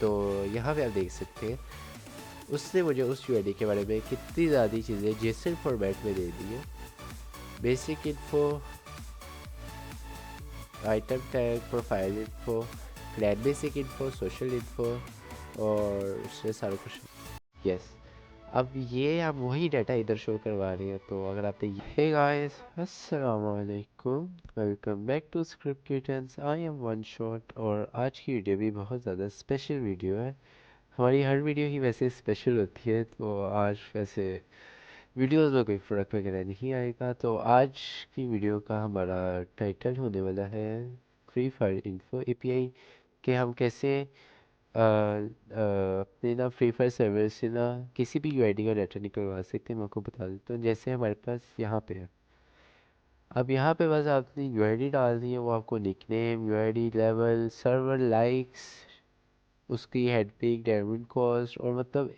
तो यहाँ पे आप देख सकते हैं उसने मुझे उस यूआईडी के बारे में कितनी ज़्यादा चीज़ें जेसन फॉर्मेट में दे दी है। Basic info, item tag, profile info, clan basic info, social info और उसने सारा कुछ। यस, अब ये आप वही डाटा इधर शो करवा रही है। तो अगर आपने हे गाइस, अस्सलाम वालेकुम, welcome back to Script Kittens. I am One Shot और आज की वीडियो भी बहुत ज़्यादा स्पेशल वीडियो है। हमारी हर वीडियो ही वैसे स्पेशल होती है, तो आज वैसे वीडियोस में कोई फ़र्क वगैरह नहीं आएगा। तो आज की वीडियो का हमारा टाइटल होने वाला है फ्री फायर इन्फो एपीआई, कि हम कैसे अपने ना फ्री फायर सर्वर से ना किसी भी यूआईडी का डाटा निकलवा सकते हैं। मैं आपको बता देता हूँ। जैसे हमारे पास यहाँ पे है, अब यहाँ पे बस आपने यूआईडी डालनी है, वो आपको nickname, UID level, server likes, उसकी हेड पिक, डायमंड कॉस्ट और मतलब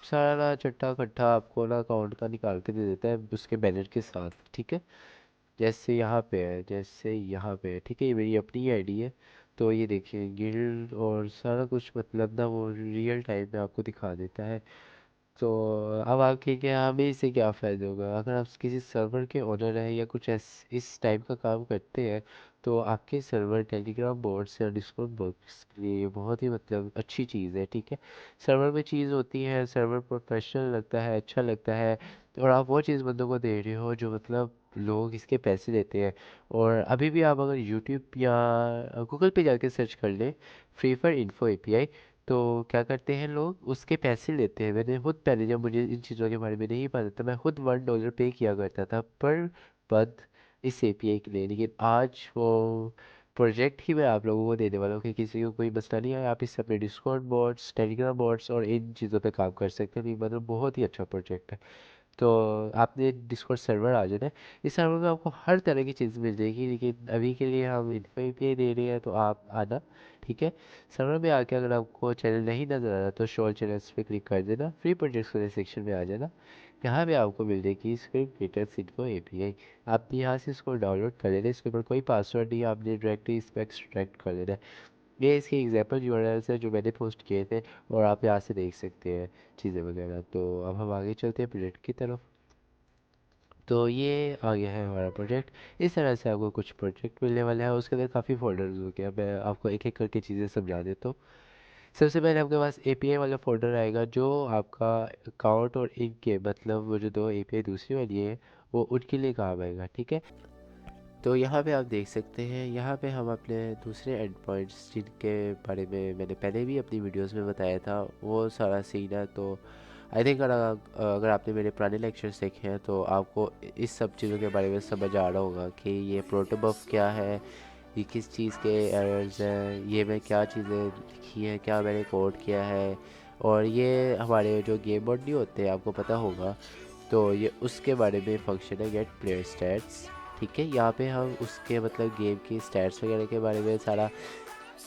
सारा चट्टा कट्ठा आपको ना अकाउंट का निकाल के दे देता है उसके बैनर के साथ। ठीक है, जैसे यहाँ पे है, जैसे यहाँ पे है। ठीक है, ये मेरी अपनी आईडी है। तो ये देखिए गिल्ड और सारा कुछ मतलब ना वो रियल टाइम में आपको दिखा देता है। तो अब आपके क्या, हमें इससे क्या फ़ायदा होगा? अगर आप किसी सर्वर के ओनर हैं या कुछ इस टाइप का काम करते हैं, तो आपके सर्वर टेलीग्राम बोट्स या डिस्कॉर्ड बोट्स के लिए बहुत ही मतलब अच्छी चीज़ है। ठीक है, सर्वर में चीज़ होती है, सर्वर प्रोफेशनल लगता है, अच्छा लगता है, और आप वो चीज़ बंदों को दे रहे हो जो मतलब लोग इसके पैसे देते हैं। और अभी भी आप अगर यूट्यूब या गूगल पे जाके सर्च कर लें फ्री फायर इन्फो एपीआई, तो क्या करते हैं लोग उसके पैसे लेते हैं। मैंने खुद पहले, जब मुझे इन चीज़ों के बारे में नहीं पता था, मैं खुद $1 पे किया करता था पर मंथ इस एपीआई के लिए। लेकिन आज वो प्रोजेक्ट ही मैं आप लोगों को देने वाला हूँ कि किसी को कोई मसला नहीं है, आप इससे अपने डिस्कॉर्ड बॉट्स, टेलीग्राम बॉट्स और इन चीज़ों पे काम कर सकते हैं। ये मतलब बहुत ही अच्छा प्रोजेक्ट है। तो आपने डिस्कॉर्ड सर्वर आ जाना है। इस सर्वर में आपको हर तरह की चीज़ मिल जाएगी, लेकिन अभी के लिए हम इन्फो पे दे रहे हैं, तो आप आना। ठीक है, सर्वर में आके अगर आपको चैनल नहीं नज़र आ रहा तो शो चैनल्स पे क्लिक कर देना, फ्री प्रोजेक्ट्स वाले सेक्शन में आ जाना। यहाँ पे आपको मिल जाएगी स्क्रिप्ट क्रिएटर्स इन्फो एपीआई। आप भी यहाँ से इसको डाउनलोड कर लेना। इसके ऊपर कोई पासवर्ड नहीं, आपने डायरेक्टली इस पर एक्सट्रैक्ट कर लेना है। ये इसके एग्जाम्पल यूआरएल्स है जो मैंने पोस्ट किए थे, और आप यहाँ से देख सकते हैं चीज़ें वगैरह। तो अब हम आगे चलते हैं प्रोजेक्ट की तरफ। तो ये आ गया है हमारा प्रोजेक्ट। इस तरह से आपको कुछ प्रोजेक्ट मिलने वाला है। उसके अंदर काफ़ी फोल्डर्स हो गया, मैं आपको एक एक करके चीज़ें समझा देता हूँ। सबसे पहले आपके पास एपीआई वाला फोल्डर आएगा, जो आपका अकाउंट और इनके मतलब वो जो दो एपीआई दूसरी वाली है, वो उनके लिए काम आएगा। ठीक है, तो यहाँ पे आप देख सकते हैं, यहाँ पे हम अपने दूसरे एंड पॉइंट्स जिनके बारे में मैंने पहले भी अपनी वीडियोस में बताया था, वो सारा सीन है। तो आई थिंक अगर आपने मेरे पुराने लेक्चर्स देखे हैं तो आपको इस सब चीज़ों के बारे में समझ आ रहा होगा कि ये प्रोटोबफ क्या है, ये किस चीज़ के एरर्स हैं, ये मैं क्या चीज़ें लिखी हैं, क्या मैंने कोड किया है। और ये हमारे जो गेम मोड नहीं होते, आपको पता होगा, तो ये उसके बारे में फंक्शन है गेट प्लेयर स्टैट्स। ठीक है, यहाँ पे हम उसके मतलब गेम की स्टैट्स वगैरह के बारे में सारा,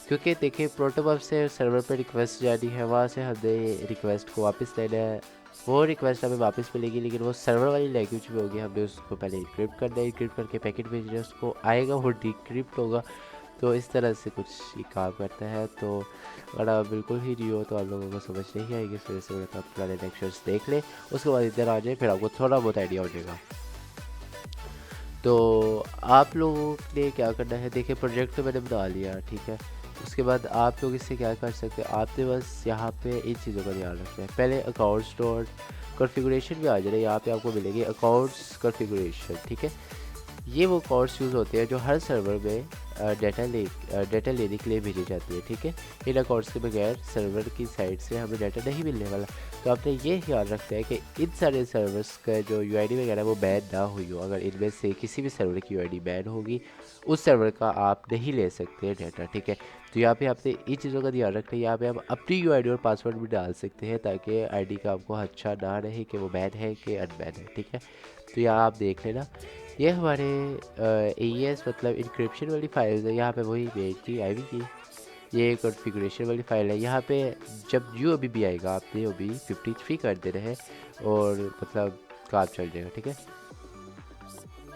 क्योंकि देखिए प्रोटोबफ से सर्वर पे रिक्वेस्ट जानी है, वहाँ से हमें रिक्वेस्ट को वापस लेना है। वो रिक्वेस्ट हमें वापस मिलेगी, लेकिन वो सर्वर वाली लैंग्वेज में होगी। हमें उसको पहले इंक्रिप्ट करना है, इंक्रिप्ट करके पैकेट भेजना है, उसको आएगा, वो डिक्रिप्ट होगा। तो इस तरह से कुछ ये काम करता है। तो अगर आप बिल्कुल ही न्यू हो तो आप लोगों को समझ नहीं आएगी, इस वजह से मैंने आप पुराने लेक्चर्स देख लें, उसके बाद इधर आ जाए, फिर आपको थोड़ा बहुत आइडिया हो जाएगा। तो आप लोगों ने क्या करना है, देखिए प्रोजेक्ट तो मैंने बना लिया। ठीक है, उसके बाद आप लोग इससे क्या कर सकते हैं, आपने बस यहाँ पे इन चीज़ों का ध्यान रखना है। पहले अकाउंट स्टोर कॉन्फ़िगरेशन में आ जाए, यहाँ पे आपको मिलेगी अकाउंट्स कॉन्फ़िगरेशन। ठीक है, ये वो कॉर्ड्स यूज़ होते हैं जो हर सर्वर में डाटा लेने के लिए भेजी जाती है। ठीक है, इन कॉर्ड्स के बगैर सर्वर की साइड से हमें डाटा नहीं मिलने वाला। तो आपने ये ख्याल रखना है कि इन सारे सर्वर्स का जो यूआईडी वगैरह वो बैन ना हुई हो। अगर इनमें से किसी भी सर्वर की यूआईडी बैन होगी, उस सर्वर का आप नहीं ले सकते हैं डाटा। ठीक है, तो यहाँ पे आपने इन चीज़ों का ध्यान रखना है। यहाँ पे आप अपनी यूआईडी और पासवर्ड भी डाल सकते हैं, ताकि आईडी का आपको अच्छा ना रहे कि वो बैन है कि अनबैन है। ठीक है, तो यहाँ आप देख लेना, ये हमारे एईएस मतलब इंक्रिप्शन वाली फाइल्स है। यहाँ पे वही मेन की आईवी की ये कॉन्फ़िगरेशन वाली फाइल है। यहाँ पे जब न्यू अभी भी आएगा, आपने अभी 53 कर देना है, और मतलब काम चल जाएगा। ठीक है,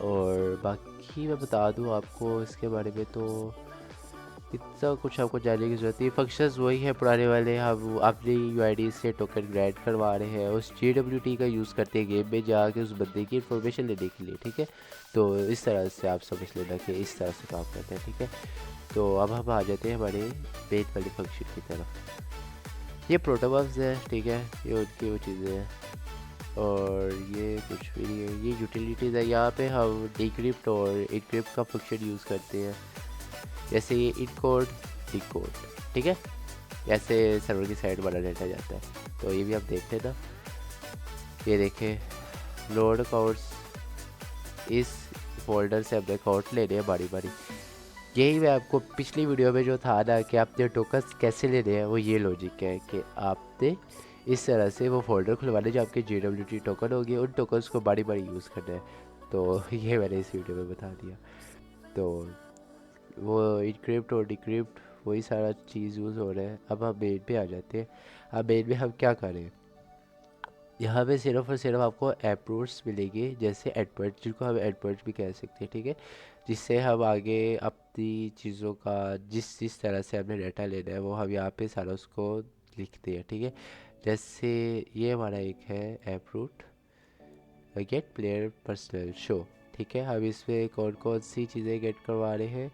और बाकी मैं बता दूँ आपको इसके बारे में, तो इतना कुछ आपको जानने की जरूरत नहीं। फंक्शंस वही है पुराने वाले, हम अपनी यूआईडी से टोकन ग्रैंड करवा रहे हैं, उस JWT का यूज़ करते हैं गेम में जाके उस बंदे की इन्फॉर्मेशन लेने के लिए, ठीक है। तो इस तरह से आप समझ लेना कि इस तरह से काम करते हैं, ठीक है। तो अब हम आ जाते हैं हमारे मेन वाले फंक्शन की तरफ। ये प्रोटोबफ्स है, ठीक है, ये उनकी वो चीज़ें हैं और ये कुछ भी नहीं है, ये यूटिलिटीज़ है। यहाँ पे हम डिक्रिप्ट और इनक्रिप्ट का फंक्शन यूज़ करते हैं, जैसे ये इनकोड डिकोड, ठीक है, ऐसे सर्वर की साइड वाला डाटा जाता है। तो ये भी आप देख लेना। ये देखें लोड अकाउंट्स, इस फोल्डर से अपने अकाउंट लेने हैं बारी बारी। यही मैं आपको पिछली वीडियो में जो था ना कि आपने टोकन्स कैसे लेने हैं, वो ये लॉजिक है कि आपने इस तरह से वो फोल्डर खुलवाने जो आपके JWT टोकन होगी, उन टोकन्स को बारी बारी यूज़ करना है। तो ये मैंने इस वीडियो में बता दिया। तो वो इनक्रिप्ट और डिक्रिप्ट वही सारा चीज़ यूज़ हो रहा है। अब हम मेन पे आ जाते हैं। अब मेन में हम क्या करें, यहाँ पे सिर्फ और सिर्फ आपको अप्रोच मिलेंगे, जैसे एडवर्ड, जिनको हम एडवर्ड भी कह सकते हैं, ठीक है, जिससे हम आगे अपनी चीज़ों का जिस जिस तरह से हमने डाटा लेना है वो हम यहाँ पे सारा उसको लिखते हैं, ठीक है। जैसे ये हमारा एक है अप्रूट गेट प्लेयर पर्सनल शो, ठीक है। हम इसमें कौन कौन सी चीज़ें गेट करवा रहे हैं,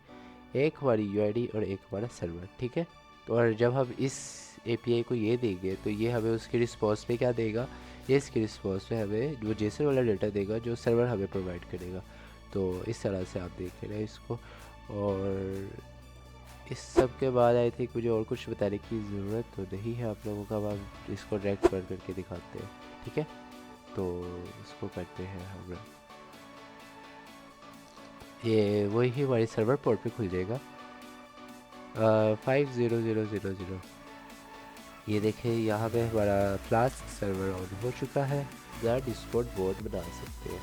एक हमारी यूआईडी और एक हमारा सर्वर, ठीक है। और जब हम इस एपीआई को ये देंगे तो ये हमें उसकी रिस्पॉन्स में क्या देगा, ये इसकी रिस्पॉन्स में हमें वो जेसन वाला डाटा देगा जो सर्वर हमें प्रोवाइड करेगा। तो इस तरह से आप देख रहे हैं इसको। और इस सब के बाद आई थिंक मुझे और कुछ बताने की ज़रूरत तो नहीं है आप लोगों का। अब हम इसको डायरेक्ट कर करके दिखाते हैं, ठीक है। तो इसको करते हैं हम, ये वही हमारे सर्वर पोर्ट पे खुल जाएगा 50,000। ये देखें यहाँ पे हमारा फ्लास्क सर्वर ऑन हो चुका है, या डिस्कॉर्ड बोर्ड बना सकते हैं।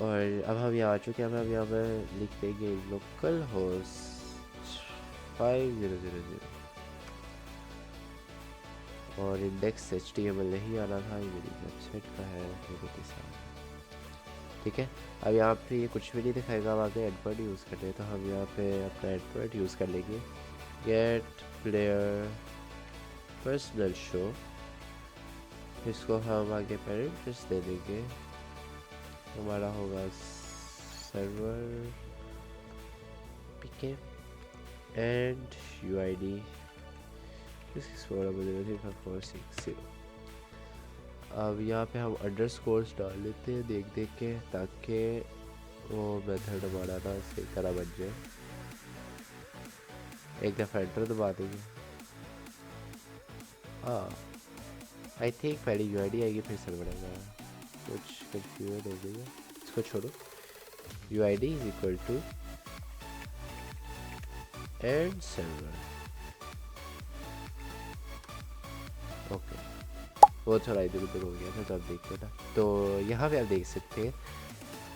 और अब हम यहाँ आ चुके हैं। अब हम यहाँ पर लिख देंगे लोकल होस्ट 5000 और इंडेक्स HTML नहीं आना था, ये मेरी वेबसाइट का है मेरे के साथ, ठीक है। अब यहाँ पे ये कुछ भी नहीं दिखाएगा, हम आगे एडवर्ड यूज़ कर रहे हैं तो हम यहाँ पे अपना एडवर्ड यूज़ कर लेंगे, गेट प्लेयर पर्सनल शो। इसको हम आगे पैरेंट्स दे देंगे, हमारा होगा सर्वर पीके एंड यूआईडी 664 अब यहाँ पे हम अंडरस्कोर्स डाल लेते हैं देख देख के, ताकि वो मेथड हमारा ना सही तरह बन जाए। एक दफ़ा एंटर दबा देंगे। हाँ, आई थिंक पहले यूआईडी आएगी फिर सर्वर आएगा, कुछ कंफ्यूजन हो गई है, इसको छोड़ो। UID is equal to and server, okay. वो थोड़ा इधर उधर हो गया था तो आप देख लेना। तो यहाँ पे आप देख सकते हैं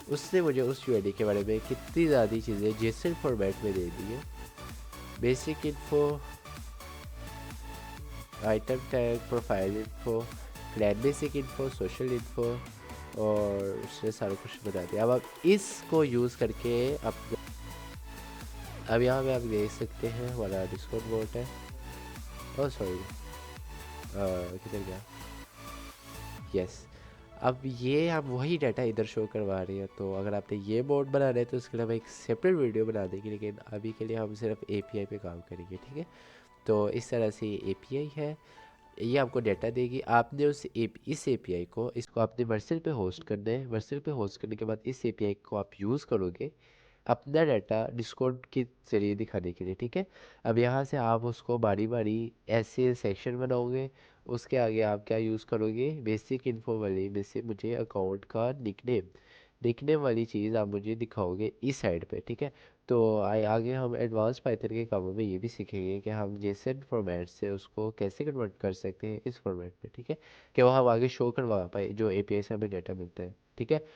उसने मुझे उस यूआईडी के बारे में कितनी ज़्यादा चीज़ें जेसन फॉर्मेट में दे दी है। Basic info, item tag, profile info, clan basic info, social info, और उसने सारा कुछ बता दिया। अब आप इसको यूज़ करके अपने, अब यहाँ पे आप देख सकते हैं हमारा डिस्कॉर्ड बोट है। ओह सॉरी, किधर गया, यस। अब ये हम वही डाटा इधर शो करवा रहे हैं। तो अगर आपने ये बोर्ड बना रहे हैं तो उसके लिए हम एक सेपरेट वीडियो बना देंगे, लेकिन अभी के लिए हम सिर्फ एपीआई पे काम करेंगे, ठीक है। तो इस तरह से ये एपीआई है, ये आपको डाटा देगी। आपने इस एपीआई को, इसको आपने वर्सल पे होस्ट करना है। वर्सल पे होस्ट करने के बाद इस एपीआई को आप यूज़ करोगे अपना डाटा डिस्कॉर्ड के जरिए दिखाने के लिए, ठीक है। अब यहाँ से आप उसको बारी बारी ऐसे सेक्शन बनाओगे। उसके आगे आप क्या यूज़ करोगे, बेसिक इन्फो वाली में से मुझे अकाउंट का निकनेम, निकनेम वाली चीज़ आप मुझे दिखाओगे इस साइड पे, ठीक है। तो आगे हम एडवांस पाइथन के कामों में ये भी सीखेंगे कि हम जेसन फॉर्मेट से उसको कैसे कन्वर्ट कर सकते हैं इस फॉर्मेट पे, ठीक है, कि वो हम आगे शो करवा पाए जो एपीआई से हमें डाटा मिलता है, ठीक है।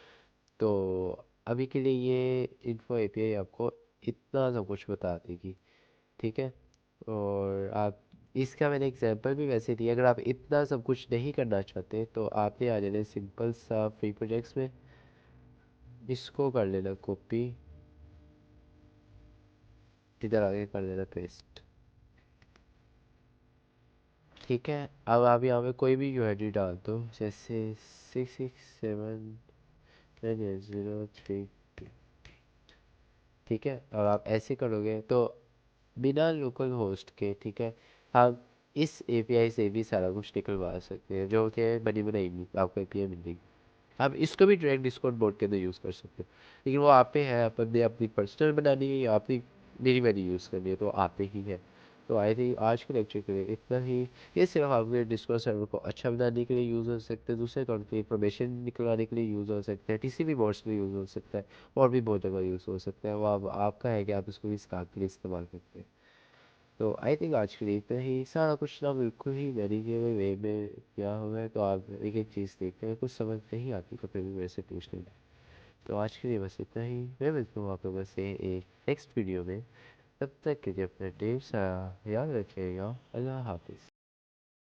तो अभी के लिए ये इन्फो एपीआई आपको इतना सब कुछ बता देगी, ठीक है। और आप इसका मैंने एग्जांपल भी वैसे दिया। अगर आप इतना सब कुछ नहीं करना चाहते तो आपने आ जाना सिंपल सा फ्री प्रोजेक्ट्स में, इसको कर लेना कॉपी इधर आगे कर देना पेस्ट। ठीक है, अब आप यहाँ पे कोई भी यूआईडी डाल दो, जैसे 667 0 3। ठीक है, और आप ऐसे करोगे तो बिना लोकल होस्ट के, ठीक है, हम इस एपीआई से भी सारा कुछ निकलवा सकते हैं, जो कि बनी बनाई आपको एपीआई मिलेगी। आप इसको भी डायरेक्ट डिस्कॉर्ड बोर्ड के अंदर यूज़ कर सकते हो, लेकिन वो आप पे है, अपने अपनी पर्सनल बनानी है या अपनी मेरी वाली यूज़ करनी है, तो आप पे ही है। तो आई थिंक आज के लेक्चर के लिए इतना ही। ये सिर्फ आपके डिस्कॉर्ड सर्वर को अच्छा बनाने के लिए यूज़ हो सकता है, दूसरे तौर पे इंफॉर्मेशन निकलवाने के लिए यूज़ हो सकता है, किसी भी बोर्ड्स में यूज़ हो सकता है, और भी बहुत जगह यूज़ हो सकता है, वो आपका है कि आप इसको इस काम के लिए इस्तेमाल करते हैं। तो आई थिंक आज के लिए इतना ही, सारा कुछ ना बिल्कुल ही मैंने वे में किया हुआ है, तो आप एक एक चीज़ देखते हैं, कुछ समझ नहीं आती तो फिर भी मेरे से पूछ लेना। तो आज के लिए बस इतना ही, मैं मिलता हूँ आप लोगों से एक नेक्स्ट वीडियो में। तब तक के लिए अपना ढेर सारा याद रखिएगा। अल्लाह हाफिज़।